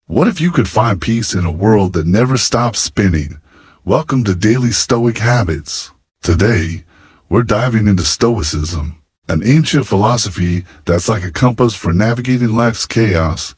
What if you could find peace in a world that never stops spinning? Welcome to Daily Stoic Habits. Today, we're diving into Stoicism, an ancient philosophy that's like a compass for navigating life's chaos.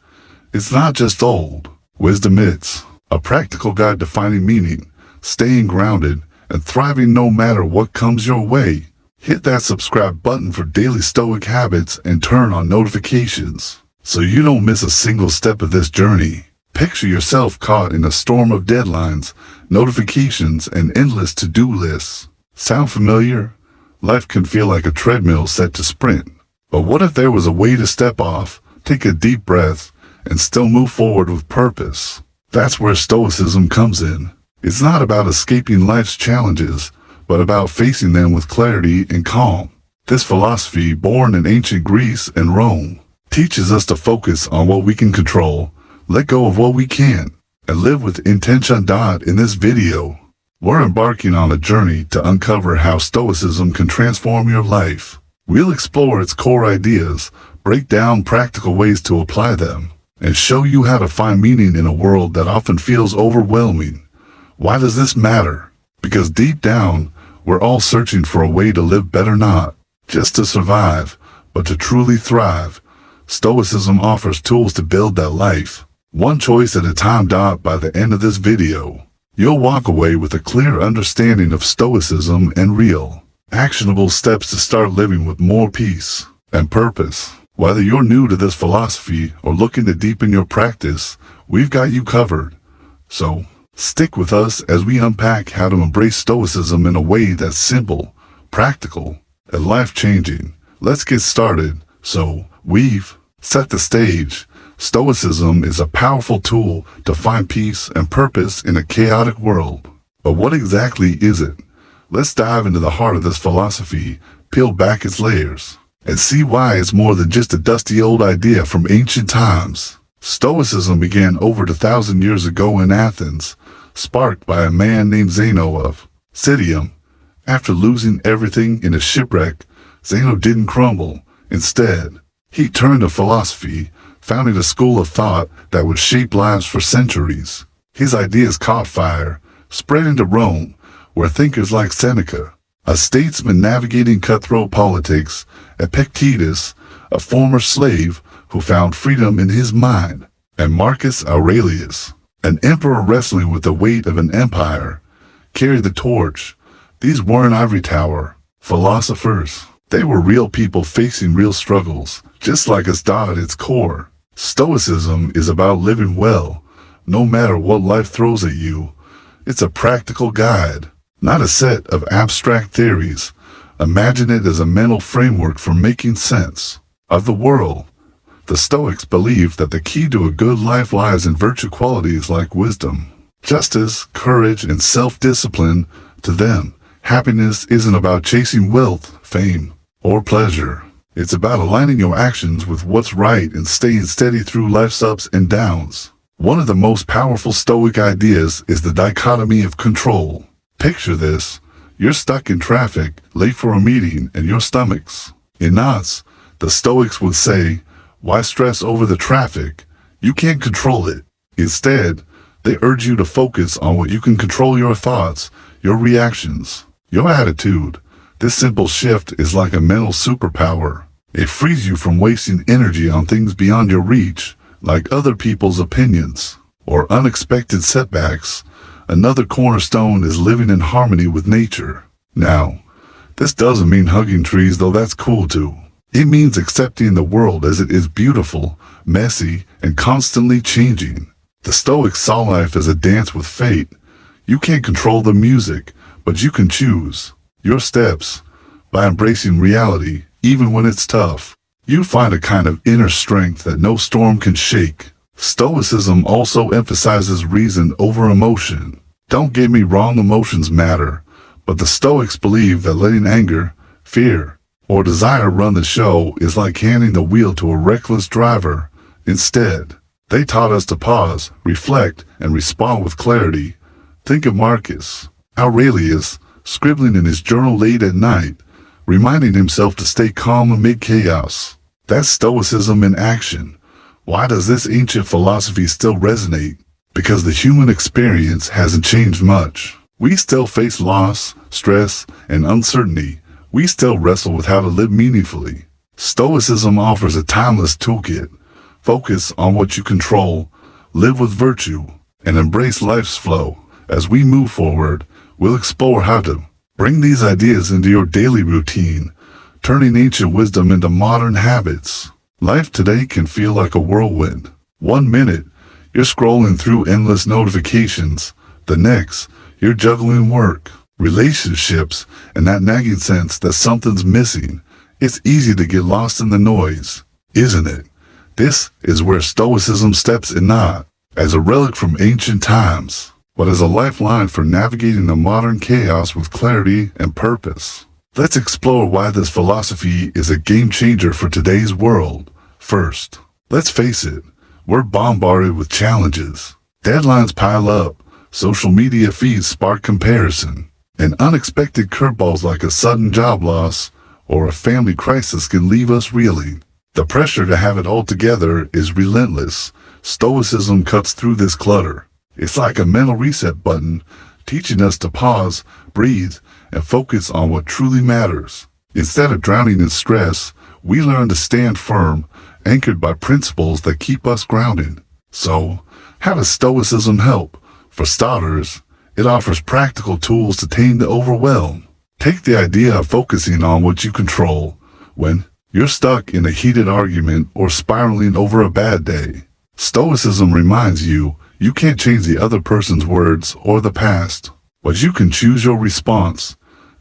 It's not just old wisdom, it's a practical guide to finding meaning, staying grounded, and thriving no matter what comes your way. Hit that subscribe button for Daily Stoic Habits and turn on notifications so you don't miss a single step of this journey. Picture yourself caught in a storm of deadlines, notifications, and endless to-do lists. Sound familiar? Life can feel like a treadmill set to sprint. But what if there was a way to step off, take a deep breath, and still move forward with purpose? That's where Stoicism comes in. It's not about escaping life's challenges, but about facing them with clarity and calm. This philosophy, born in ancient Greece and Rome, teaches us to focus on what we can control, let go of what we can't, and live with intention. In this video, we're embarking on a journey to uncover how Stoicism can transform your life. We'll explore its core ideas, break down practical ways to apply them, and show you how to find meaning in a world that often feels overwhelming. Why does this matter? Because deep down, we're all searching for a way to live better, not just to survive, but to truly thrive. Stoicism offers tools to build that life, one choice at a time. By the end of this video, you'll walk away with a clear understanding of Stoicism and real, actionable steps to start living with more peace and purpose. Whether you're new to this philosophy or looking to deepen your practice, we've got you covered. So, stick with us as we unpack how to embrace Stoicism in a way that's simple, practical, and life-changing. Let's get started. So, we've set the stage. Stoicism is a powerful tool to find peace and purpose in a chaotic world. But what exactly is it? Let's dive into the heart of this philosophy, peel back its layers, and see why it's more than just a dusty old idea from ancient times. Stoicism began over 2,000 years ago in Athens, sparked by a man named Zeno of Citium. After losing everything in a shipwreck, Zeno didn't crumble. Instead, he turned to philosophy, founding a school of thought that would shape lives for centuries. His ideas caught fire, spreading to Rome, where thinkers like Seneca, a statesman navigating cutthroat politics, Epictetus, a former slave who found freedom in his mind, and Marcus Aurelius, an emperor wrestling with the weight of an empire, carried the torch. These weren't ivory tower philosophers. They were real people facing real struggles, just like us. At its core, Stoicism is about living well, no matter what life throws at you. It's a practical guide, not a set of abstract theories. Imagine it as a mental framework for making sense of the world. The Stoics believed that the key to a good life lies in virtue qualities like wisdom, justice, courage, and self-discipline. To them, happiness isn't about chasing wealth, fame, or pleasure. It's about aligning your actions with what's right and staying steady through life's ups and downs. One of the most powerful Stoic ideas is the dichotomy of control. Picture this. You're stuck in traffic, late for a meeting, and your stomach's in knots. The Stoics would say, why stress over the traffic? You can't control it. Instead, they urge you to focus on what you can control: your thoughts, your reactions, your attitude. This simple shift is like a mental superpower. It frees you from wasting energy on things beyond your reach, like other people's opinions or unexpected setbacks. Another cornerstone is living in harmony with nature. Now, this doesn't mean hugging trees, though that's cool too. It means accepting the world as it is: beautiful, messy, and constantly changing. The Stoics saw life as a dance with fate. You can't control the music, but you can choose your steps. By embracing reality, even when it's tough, you find a kind of inner strength that no storm can shake. Stoicism also emphasizes reason over emotion. Don't get me wrong, emotions matter, but the Stoics believe that letting anger, fear, or desire run the show is like handing the wheel to a reckless driver. Instead, they taught us to pause, reflect, and respond with clarity. Think of Marcus Aurelius, scribbling in his journal late at night, reminding himself to stay calm amid chaos. That's Stoicism in action. Why does this ancient philosophy still resonate? Because the human experience hasn't changed much. We still face loss, stress, and uncertainty. We still wrestle with how to live meaningfully. Stoicism offers a timeless toolkit. Focus on what you control, live with virtue, and embrace life's flow. As we move forward, we'll explore how to bring these ideas into your daily routine, turning ancient wisdom into modern habits. Life today can feel like a whirlwind. 1 minute, you're scrolling through endless notifications. The next, you're juggling work, relationships, and that nagging sense that something's missing. It's easy to get lost in the noise, isn't it? This is where Stoicism steps in, not as a relic from ancient times, but as a lifeline for navigating the modern chaos with clarity and purpose. Let's explore why this philosophy is a game changer for today's world. First, let's face it, we're bombarded with challenges. Deadlines pile up, social media feeds spark comparison, and unexpected curveballs like a sudden job loss or a family crisis can leave us reeling. The pressure to have it all together is relentless. Stoicism cuts through this clutter. It's like a mental reset button, teaching us to pause, breathe, and focus on what truly matters. Instead of drowning in stress, we learn to stand firm, anchored by principles that keep us grounded. So, how does Stoicism help? For starters, it offers practical tools to tame the overwhelm. Take the idea of focusing on what you control when you're stuck in a heated argument or spiraling over a bad day. Stoicism reminds you you can't change the other person's words or the past, but you can choose your response.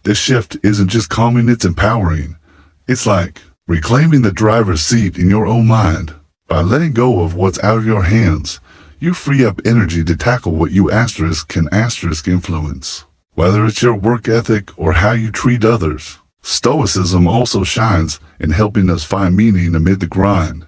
This shift isn't just calming, it's empowering. It's like reclaiming the driver's seat in your own mind. By letting go of what's out of your hands, you free up energy to tackle what you can influence. Whether it's your work ethic or how you treat others, Stoicism also shines in helping us find meaning amid the grind.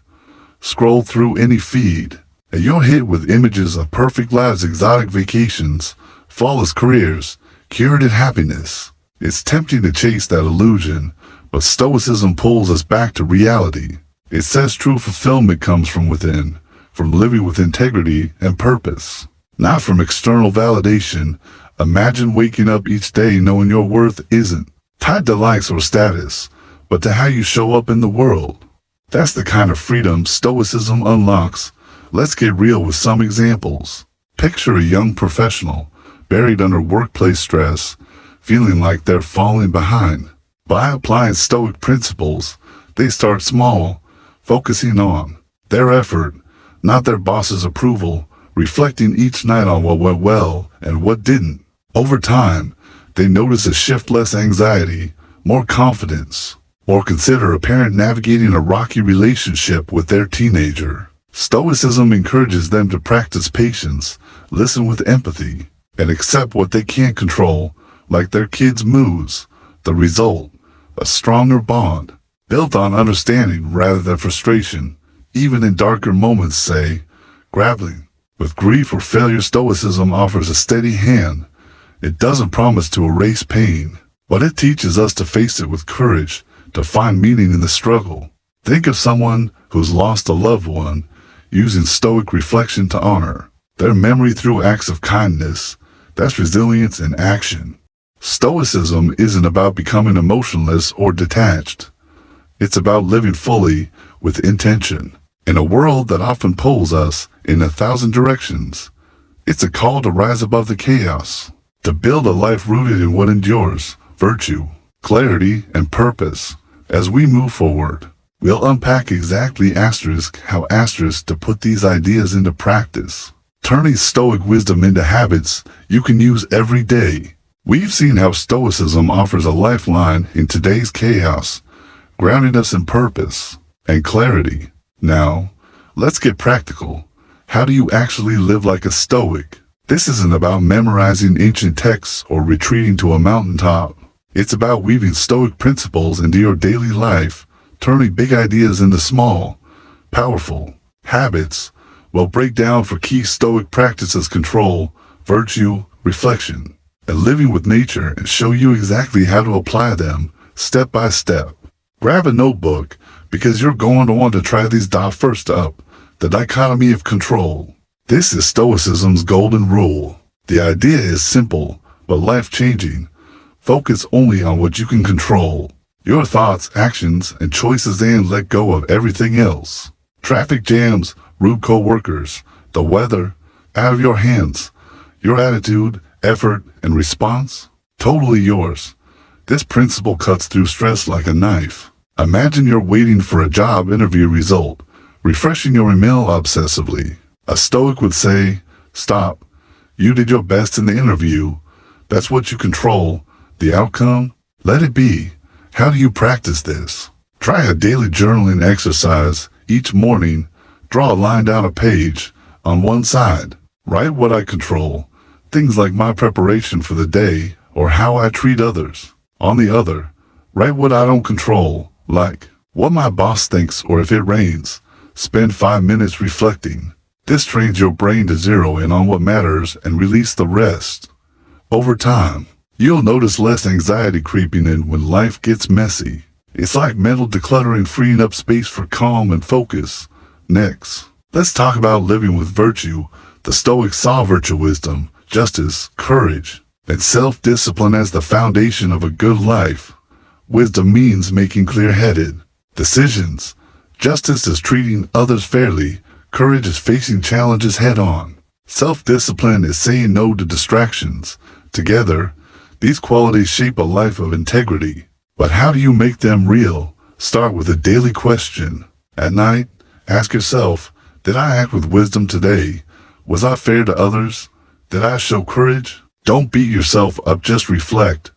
Scroll through any feed, and you're hit with images of perfect lives, exotic vacations, flawless careers, curated happiness. It's tempting to chase that illusion, but Stoicism pulls us back to reality. It says true fulfillment comes from within, from living with integrity and purpose, not from external validation. Imagine waking up each day knowing your worth isn't tied to likes or status, but to how you show up in the world. That's the kind of freedom Stoicism unlocks. Let's get real with some examples. Picture a young professional buried under workplace stress, feeling like they're falling behind. By applying Stoic principles, they start small, focusing on their effort, not their boss's approval, reflecting each night on what went well and what didn't. Over time, they notice a shift: less anxiety, more confidence, or consider a parent navigating a rocky relationship with their teenager. Stoicism encourages them to practice patience, listen with empathy, and accept what they can't control, like their kids' moods. The result, a stronger bond, built on understanding rather than frustration, even in darker moments. Say, grappling with grief or failure, Stoicism offers a steady hand. It doesn't promise to erase pain, but it teaches us to face it with courage, to find meaning in the struggle. Think of someone who's lost a loved one, using Stoic reflection to honor their memory through acts of kindness. That's resilience in action. Stoicism isn't about becoming emotionless or detached. It's about living fully with intention. In a world that often pulls us in 1,000 directions, it's a call to rise above the chaos, to build a life rooted in what endures, virtue, clarity, and purpose. As we move forward, we'll unpack exactly how to put these ideas into practice, turning Stoic wisdom into habits you can use every day. We've seen how Stoicism offers a lifeline in today's chaos, grounding us in purpose and clarity. Now, let's get practical. How do you actually live like a Stoic? This isn't about memorizing ancient texts or retreating to a mountaintop. It's about weaving Stoic principles into your daily life, turning big ideas into small, powerful habits. We'll break down for key Stoic practices: control, virtue, reflection, and living with nature, and show you exactly how to apply them step by step. Grab a notebook, because you're going to want to try these. First up, The dichotomy of control. This is Stoicism's golden rule. The idea is simple, but life-changing. Focus only on what you can control. Your thoughts, actions, and choices, and let go of everything else. Traffic jams, rude co-workers, the weather, out of your hands. Your attitude, effort, and response, totally yours. This principle cuts through stress like a knife. Imagine you're waiting for a job interview result, refreshing your email obsessively. A Stoic would say, stop. You did your best in the interview. That's what you control. The outcome? Let it be. How do you practice this? Try a daily journaling exercise. Each morning, draw a line down a page. On one side, write what I control. Things like my preparation for the day or how I treat others. On the other, write what I don't control, like what my boss thinks or if it rains. Spend 5 minutes reflecting. This trains your brain to zero in on what matters and release the rest. Over time, you'll notice less anxiety creeping in when life gets messy. It's like mental decluttering, freeing up space for calm and focus. Next, let's talk about living with virtue. The Stoics saw virtue, wisdom, justice, courage, and self-discipline as the foundation of a good life. Wisdom means making clear-headed decisions. Justice is treating others fairly. Courage is facing challenges head-on. Self-discipline is saying no to distractions. Together, these qualities shape a life of integrity. But how do you make them real? Start with a daily question. At night, ask yourself, did I act with wisdom today? Was I fair to others? Did I show courage? Don't beat yourself up, just reflect.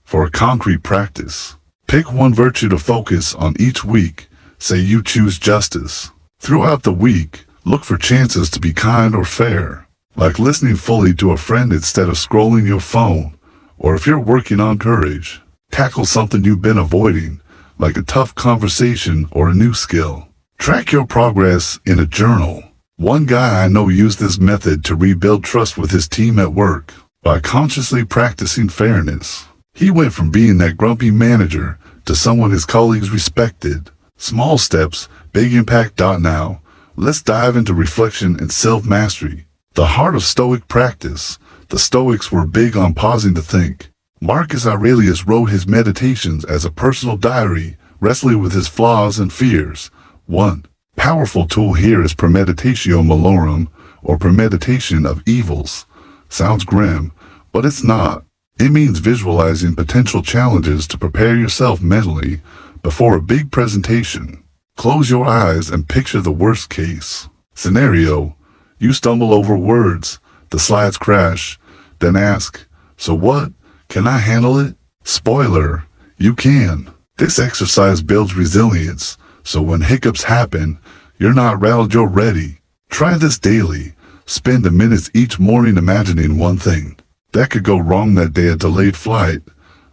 For a concrete practice, pick one virtue to focus on each week. Say you choose justice. Throughout the week, look for chances to be kind or fair, like listening fully to a friend instead of scrolling your phone. Or if you're working on courage, tackle something you've been avoiding, like a tough conversation or a new skill. Track your progress in a journal. One guy I know used this method to rebuild trust with his team at work. By consciously practicing fairness, he went from being that grumpy manager to someone his colleagues respected. Small steps, big impact. Now, let's dive into reflection and self-mastery. The heart of Stoic practice. The Stoics were big on pausing to think. Marcus Aurelius wrote his meditations as a personal diary, wrestling with his flaws and fears. One powerful tool here is premeditatio malorum, or premeditation of evils. Sounds grim, but it's not. It means visualizing potential challenges to prepare yourself mentally before a big presentation. Close your eyes and picture the worst case scenario. You stumble over words, the slides crash, then ask, so what? Can I handle it? Spoiler, you can. This exercise builds resilience, so when hiccups happen, you're not rattled, you're ready. Try this daily. Spend a minute each morning imagining one thing that could go wrong that day: a delayed flight,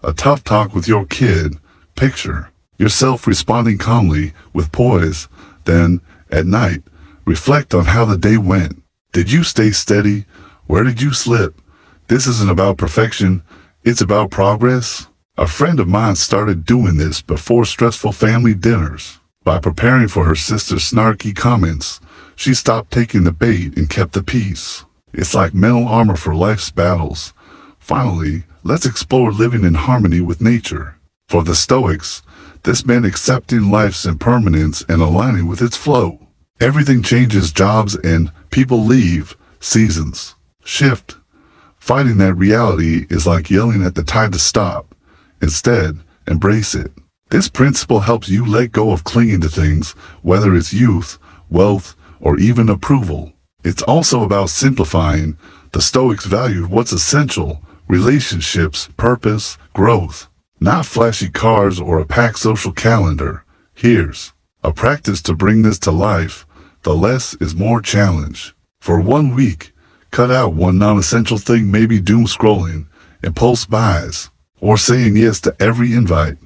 a tough talk with your kid. Picture yourself responding calmly with poise. Then, at night, reflect on how the day went. Did you stay steady? Where did you slip? This isn't about perfection, it's about progress. A friend of mine started doing this before stressful family dinners. By preparing for her sister's snarky comments, she stopped taking the bait and kept the peace. It's like mental armor for life's battles. Finally, let's explore living in harmony with nature. For the Stoics, this meant accepting life's impermanence and aligning with its flow. Everything changes, jobs end, people leave, seasons shift. Fighting that reality is like yelling at the tide to stop. Instead, embrace it. This principle helps you let go of clinging to things, whether it's youth, wealth, or even approval. It's also about simplifying. The Stoics valued what's essential: relationships, purpose, growth. Not flashy cars or a packed social calendar. Here's a practice to bring this to life. The less is more challenge. For 1 week, cut out one non-essential thing, maybe doom scrolling, impulse buys, or saying yes to every invite.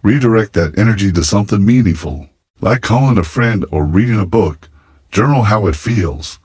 Redirect that energy to something meaningful, like calling a friend or reading a book. Journal how it feels.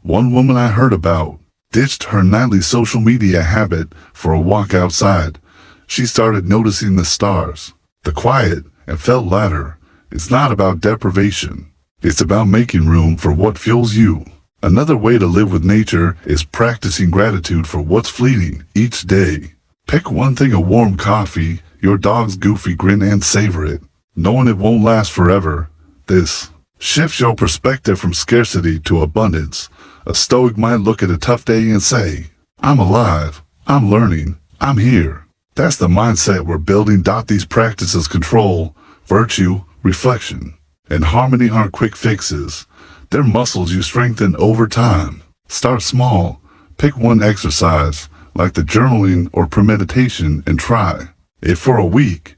One woman I heard about ditched her nightly social media habit for a walk outside. She started noticing the stars, the quiet, and felt lighter. It's not about deprivation, It's about making room for what fuels you. Another way to live with nature is practicing gratitude for what's fleeting each day. Pick one thing: a warm coffee, your dog's goofy grin, and savor it, knowing it won't last forever. This shifts your perspective from scarcity to abundance. A Stoic might look at a tough day and say, "I'm alive, I'm learning, I'm here." That's the mindset we're building. These practices control, virtue, reflection, and harmony aren't quick fixes. They're muscles you strengthen over time. Start small. Pick one exercise, like the journaling or premeditation, and try it for a week.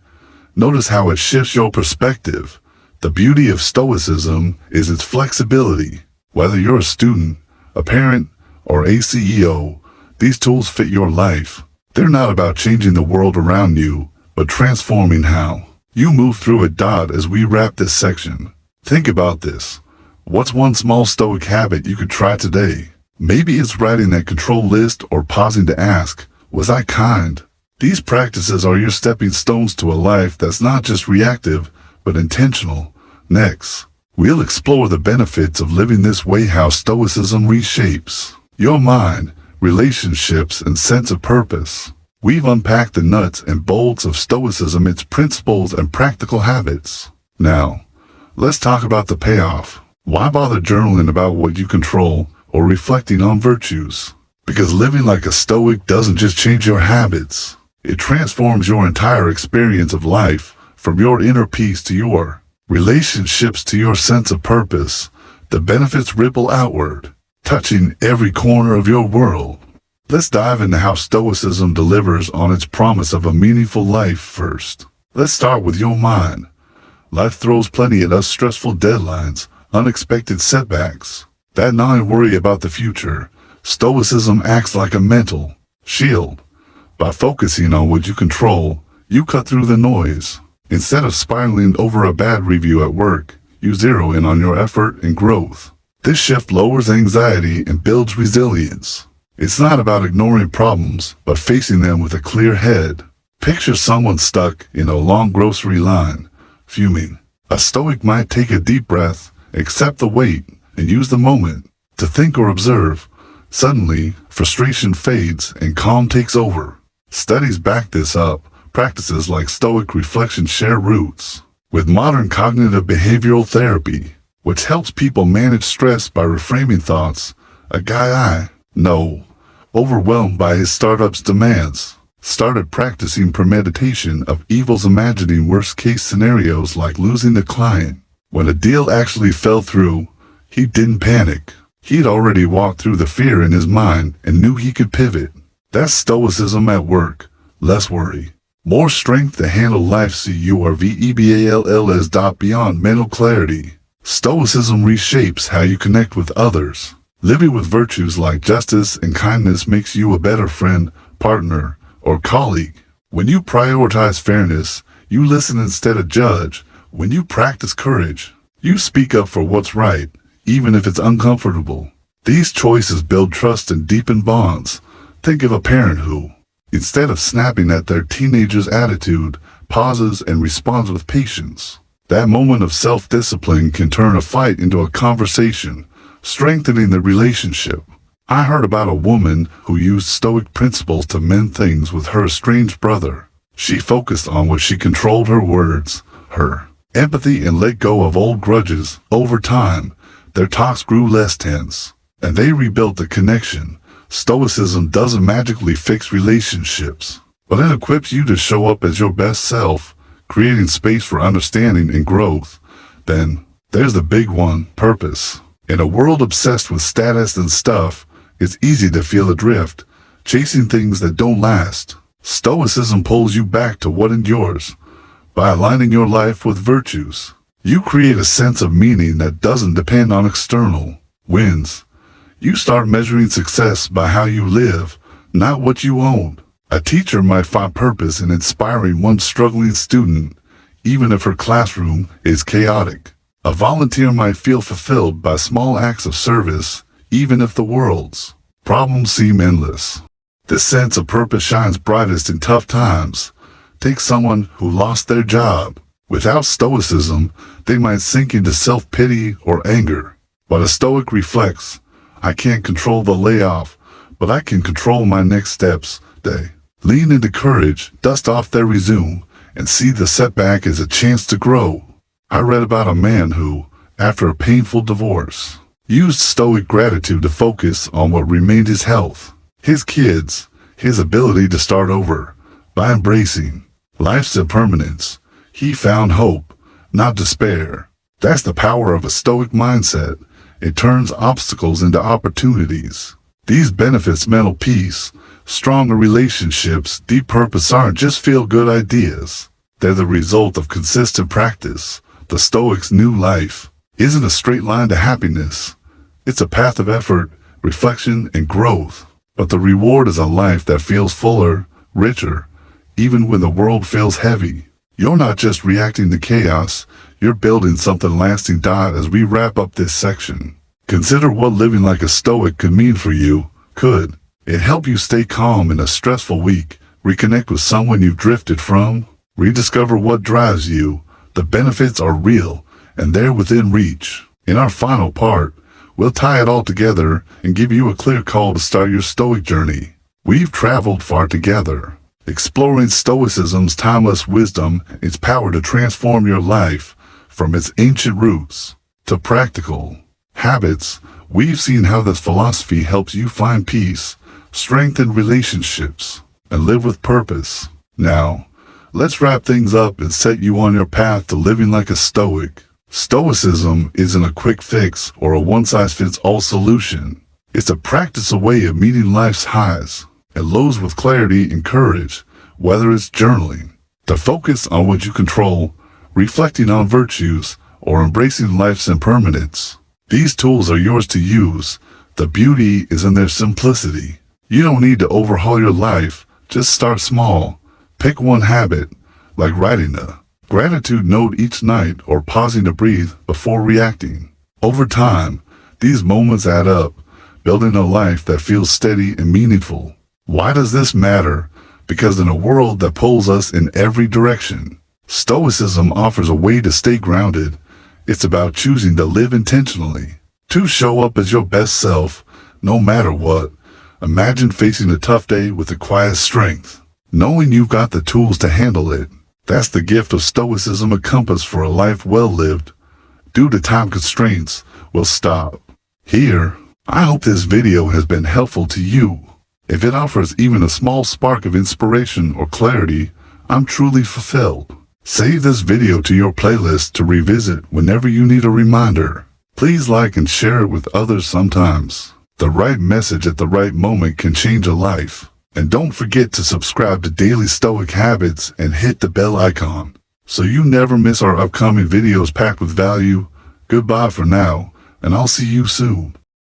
Notice how it shifts your perspective. The beauty of Stoicism is its flexibility. Whether you're a student, a parent, or a CEO, these tools fit your life. They're not about changing the world around you, but transforming how you move through it. As we wrap this section, think about this. What's one small Stoic habit you could try today? Maybe it's writing that control list or pausing to ask, was I kind? These practices are your stepping stones to a life that's not just reactive, but intentional. Next, we'll explore the benefits of living this way, how Stoicism reshapes your mind, relationships, and sense of purpose. We've unpacked the nuts and bolts of Stoicism, its principles and practical habits. Now, let's talk about the payoff. Why bother journaling about what you control or reflecting on virtues? Because living like a Stoic doesn't just change your habits. It transforms your entire experience of life, from your inner peace to your relationships to your sense of purpose. The benefits ripple outward, touching every corner of your world. Let's dive into how Stoicism delivers on its promise of a meaningful life. First, let's start with your mind. Life throws plenty at us: stressful deadlines, unexpected setbacks, that gnawing worry about the future. Stoicism acts like a mental shield. By focusing on what you control, you cut through the noise. Instead of spiraling over a bad review at work, you zero in on your effort and growth. This shift lowers anxiety and builds resilience. It's not about ignoring problems, but facing them with a clear head. Picture someone stuck in a long grocery line, fuming. A Stoic might take a deep breath, accept the wait, and use the moment to think or observe. Suddenly, frustration fades and calm takes over. Studies back this up. Practices like Stoic reflection share roots with modern cognitive behavioral therapy, which helps people manage stress by reframing thoughts. A guy I know, overwhelmed by his startup's demands, started practicing premeditation of evils, imagining worst-case scenarios like losing the client. When a deal actually fell through, he didn't panic. He'd already walked through the fear in his mind and knew he could pivot. That's Stoicism at work. Less worry, more strength to handle life. Curveballs. Beyond mental clarity, Stoicism reshapes how you connect with others. Living with virtues like justice and kindness makes you a better friend, partner, or colleague. When you prioritize fairness, you listen instead of judge. When you practice courage, you speak up for what's right, even if it's uncomfortable. These choices build trust and deepen bonds. Think of a parent who, instead of snapping at their teenager's attitude, pauses and responds with patience. That moment of self-discipline can turn a fight into a conversation, strengthening the relationship. I heard about a woman who used Stoic principles to mend things with her estranged brother. She focused on what she controlled: her words, her empathy, and let go of old grudges. Over time, their talks grew less tense, and they rebuilt the connection. Stoicism doesn't magically fix relationships, but it equips you to show up as your best self, creating space for understanding and growth. Then, there's the big one: purpose. In a world obsessed with status and stuff, it's easy to feel adrift, chasing things that don't last. Stoicism pulls you back to what endures. By aligning your life with virtues, you create a sense of meaning that doesn't depend on external wins. You start measuring success by how you live, not what you own. A teacher might find purpose in inspiring one struggling student, even if her classroom is chaotic. A volunteer might feel fulfilled by small acts of service, even if the world's problems seem endless. This sense of purpose shines brightest in tough times. Take someone who lost their job. Without Stoicism, they might sink into self-pity or anger. But a Stoic reflects, I can't control the layoff, but I can control my next steps. They lean into courage, dust off their resume, and see the setback as a chance to grow. I read about a man who, after a painful divorce, used Stoic gratitude to focus on what remained: his health, his kids, his ability to start over. By embracing life's impermanence, he found hope, not despair. That's the power of a Stoic mindset. It turns obstacles into opportunities. These benefits mental peace, stronger relationships, deep purpose aren't just feel-good ideas. They're the result of consistent practice. The Stoics' new life isn't a straight line to happiness. It's a path of effort, reflection, and growth. But the reward is a life that feels fuller, richer, even when the world feels heavy. You're not just reacting to chaos, you're building something lasting. As we wrap up this section, consider what living like a Stoic could mean for you. Could it help you stay calm in a stressful week, reconnect with someone you've drifted from, rediscover what drives you? The benefits are real, and they're within reach. In our final part, we'll tie it all together and give you a clear call to start your Stoic journey. We've traveled far together, exploring Stoicism's timeless wisdom, its power to transform your life from its ancient roots to practical habits. We've seen how this philosophy helps you find peace, strengthen relationships, and live with purpose. Now, let's wrap things up and set you on your path to living like a Stoic. Stoicism isn't a quick fix or a one-size-fits-all solution. It's a practical way of meeting life's highs and lows with clarity and courage. Whether it's journaling, to focus on what you control, reflecting on virtues, or embracing life's impermanence, these tools are yours to use. The beauty is in their simplicity. You don't need to overhaul your life, just start small. Pick one habit, like writing a gratitude note each night or pausing to breathe before reacting. Over time, these moments add up, building a life that feels steady and meaningful. Why does this matter? Because in a world that pulls us in every direction, Stoicism offers a way to stay grounded. It's about choosing to live intentionally, to show up as your best self, no matter what. Imagine facing a tough day with a quiet strength, knowing you've got the tools to handle it. That's the gift of Stoicism, a compass for a life well lived. Due to time constraints, we'll stop here. I hope this video has been helpful to you. If it offers even a small spark of inspiration or clarity, I'm truly fulfilled. Save this video to your playlist to revisit whenever you need a reminder. Please like and share it with others. Sometimes the right message at the right moment can change a life. And don't forget to subscribe to Daily Stoic Habits and hit the bell icon so you never miss our upcoming videos packed with value. Goodbye for now, and I'll see you soon.